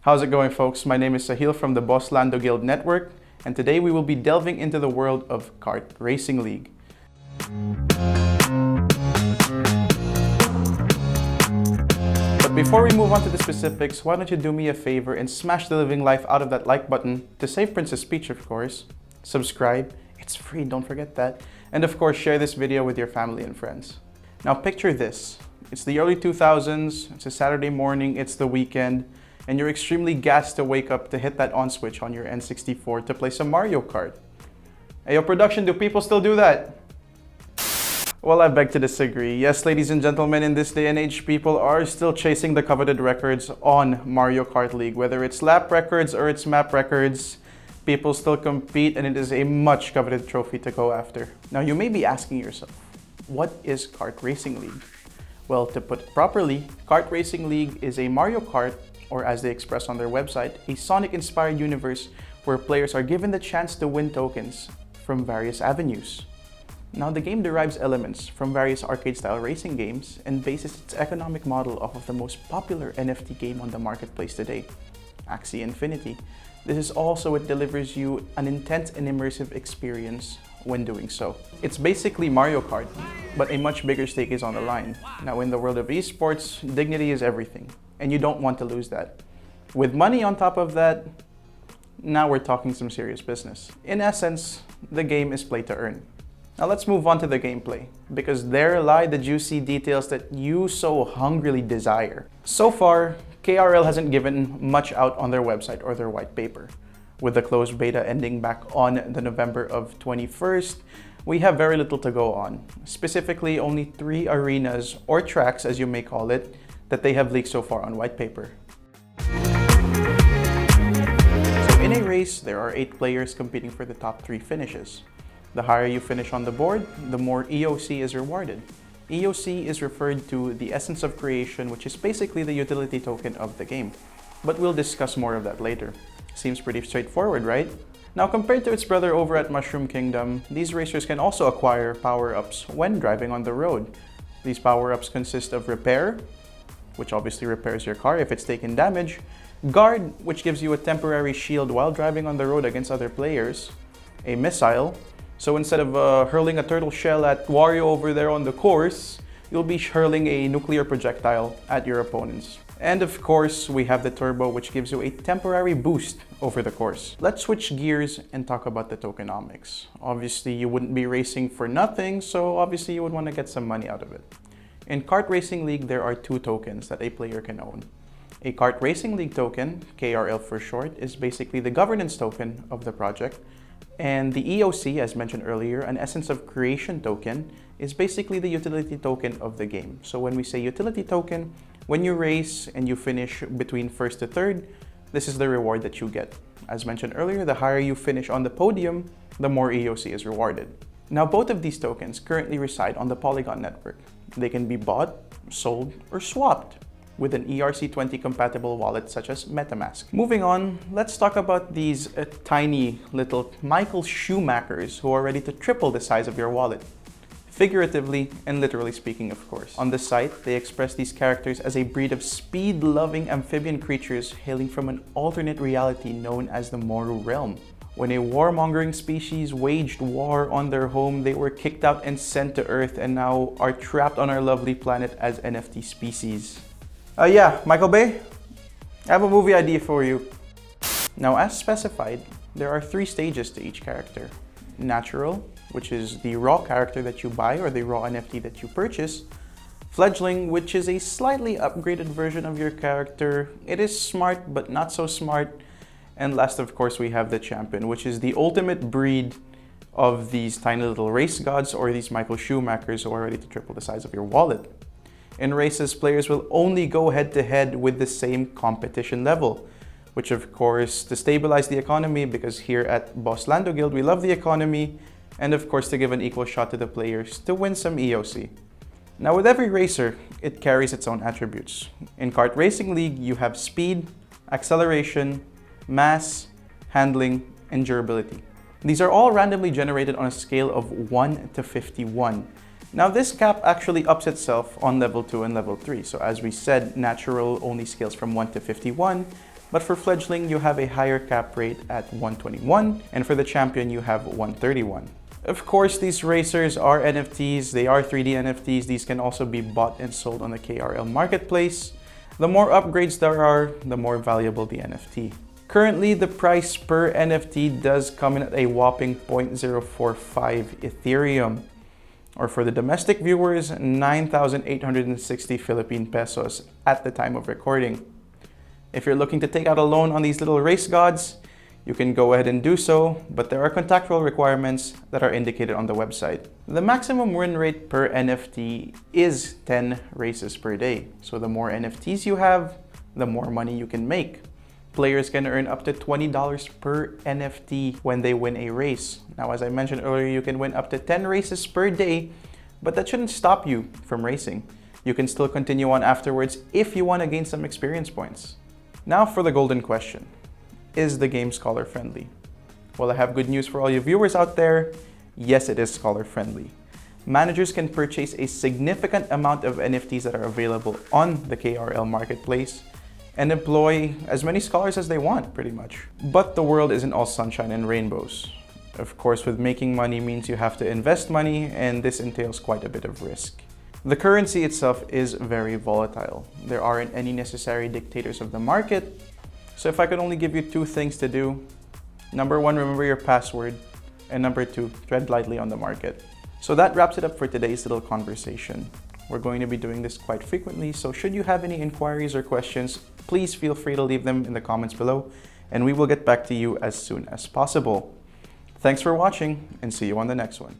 How's it going, folks? My name is Sahil from the Lando Guild Network, and today we will be delving into the world of Kart Racing League. But before we move on to the specifics, why don't you do me a favor and smash the living life out of that like button to save Princess Peach, of course. Subscribe, it's free, don't forget that. And of course, share this video with your family and friends. Now picture this. It's the early 2000s, it's a Saturday morning, it's the weekend, and you're extremely gassed to wake up to hit that on switch on your N64 to play some Mario Kart. Hey, yo, production, do people still do that? Well, I beg to disagree. Yes, ladies and gentlemen, in this day and age, people are still chasing the coveted records on Mario Kart League. Whether it's lap records or it's map records, people still compete, and it is a much coveted trophy to go after. Now, you may be asking yourself, what is Kart Racing League? Well, to put it properly, Kart Racing League is a Mario Kart, or as they express on their website, a Sonic-inspired universe where players are given the chance to win tokens from various avenues. Now, the game derives elements from various arcade-style racing games and bases its economic model off of the most popular NFT game on the marketplace today, Axie Infinity. This is also it delivers you an intense and immersive experience when doing so. It's basically Mario Kart, but a much bigger stake is on the line. Now, in the world of esports, dignity is everything, and you don't want to lose that. With money on top of that, now we're talking some serious business. In essence, the game is play to earn. Now let's move on to the gameplay, because there lie the juicy details that you so hungrily desire. So far, KRL hasn't given much out on their website or their white paper. With the closed beta ending back on the November of 21st, we have very little to go on. Specifically, only 3 arenas, or tracks as you may call it, that they have leaked so far on white paper. So in a race, there are 8 players competing for the top 3 finishes. The higher you finish on the board, the more EOC is rewarded. EOC is referred to the essence of creation, which is basically the utility token of the game. But we'll discuss more of that later. Seems pretty straightforward, right? Now, compared to its brother over at Mushroom Kingdom, these racers can also acquire power-ups when driving on the road. These power-ups consist of Repair, which obviously repairs your car if it's taken damage, Guard, which gives you a temporary shield while driving on the road against other players, a Missile, so instead of hurling a turtle shell at Wario over there on the course, you'll be hurling a nuclear projectile at your opponents. And of course, we have the Turbo, which gives you a temporary boost over the course. Let's switch gears and talk about the tokenomics. Obviously, you wouldn't be racing for nothing, so obviously you would want to get some money out of it. In Kart Racing League, there are 2 tokens that a player can own. A Kart Racing League token, KRL for short, is basically the governance token of the project. And the EOC, as mentioned earlier, an essence of creation token, is basically the utility token of the game. So when we say utility token, when you race and you finish between first to third, this is the reward that you get. As mentioned earlier, the higher you finish on the podium, the more EOC is rewarded. Now, both of these tokens currently reside on the Polygon network. They can be bought, sold, or swapped with an ERC20 compatible wallet such as MetaMask. Moving on, let's talk about these tiny little Michael Schumachers who are ready to triple the size of your wallet. Figuratively and literally speaking, of course. On the site, they express these characters as a breed of speed-loving amphibian creatures hailing from an alternate reality known as the Moru Realm. When a warmongering species waged war on their home, they were kicked out and sent to Earth and now are trapped on our lovely planet as NFT species. Yeah, Michael Bay, I have a movie idea for you. Now, as specified, there are 3 stages to each character. Natural, which is the raw character that you buy or the raw NFT that you purchase. Fledgling, which is a slightly upgraded version of your character. It is smart, but not so smart. And last, of course, we have the champion, which is the ultimate breed of these tiny little race gods or these Michael Schumachers who are ready to triple the size of your wallet. In races, players will only go head-to-head with the same competition level, which of course to stabilize the economy, because here at Lando Guild we love the economy, and of course to give an equal shot to the players to win some EOC. Now, with every racer, it carries its own attributes. In Kart Racing League, you have speed, acceleration, mass, handling, and durability. These are all randomly generated on a scale of 1 to 51. Now, this cap actually ups itself on level 2 and level 3. So as we said, natural only scales from 1 to 51. But for fledgling, you have a higher cap rate at 121, and for the champion, you have 131. Of course, these racers are NFTs, they are 3D NFTs, these can also be bought and sold on the KRL marketplace. The more upgrades there are, the more valuable the NFT. Currently, the price per NFT does come in at a whopping 0.045 Ethereum, or for the domestic viewers, 9,860 Philippine pesos at the time of recording. If you're looking to take out a loan on these little race gods, you can go ahead and do so, but there are contractual requirements that are indicated on the website. The maximum win rate per NFT is 10 races per day. So the more NFTs you have, the more money you can make. Players can earn up to $20 per NFT when they win a race. Now, as I mentioned earlier, you can win up to 10 races per day, but that shouldn't stop you from racing. You can still continue on afterwards if you want to gain some experience points. Now for the golden question. Is the game scholar friendly? Well, I have good news for all you viewers out there. Yes, it is scholar friendly. Managers can purchase a significant amount of NFTs that are available on the KRL marketplace and employ as many scholars as they want, pretty much. But the world isn't all sunshine and rainbows. Of course, with making money means you have to invest money, and this entails quite a bit of risk. The currency itself is very volatile. There aren't any necessary dictators of the market. So if I could only give you two things to do, number one, remember your password, and number two, tread lightly on the market. So that wraps it up for today's little conversation. We're going to be doing this quite frequently, so should you have any inquiries or questions, please feel free to leave them in the comments below, and we will get back to you as soon as possible. Thanks for watching, and see you on the next one.